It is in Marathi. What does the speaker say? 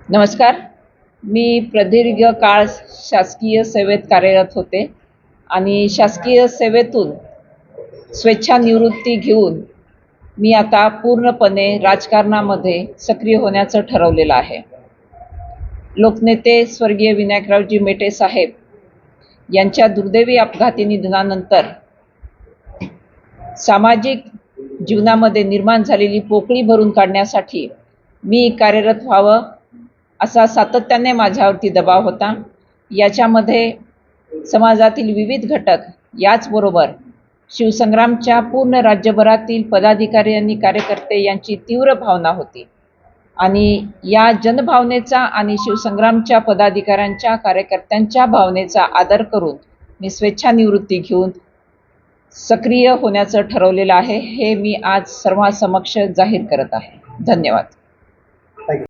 नमस्कार. मी प्रदीर्घ काळ शासकीय सेवेत कार्यरत होते आणि शासकीय सेवेतून स्वेच्छानिवृत्ती घेऊन मी आता पूर्णपणे राजकारणामध्ये सक्रिय होण्याचं ठरवलेलं आहे. लोकनेते स्वर्गीय विनायकरावजी मेटे साहेब यांच्या दुर्दैवी अपघाती निधनानंतर सामाजिक जीवनामध्ये निर्माण झालेली पोकळी भरून काढण्यासाठी मी कार्यरत व्हावं असा सातत्याने माझ्यावरती दबाव होता. याच्यामध्ये समाजातील विविध घटक याचबरोबर शिवसंग्रामच्या पूर्ण राज्यभरातील पदाधिकारी आणि कार्यकर्ते यांची तीव्र भावना होती आणि या जनभावनेचा आणि शिवसंग्रामच्या पदाधिकाऱ्यांच्या कार्यकर्त्यांच्या भावनेचा आदर करून मी स्वेच्छानिवृत्ती घेऊन सक्रिय होण्याचं ठरवलेलं आहे. हे मी आज सर्वांसमक्ष जाहीर करत आहे. धन्यवाद.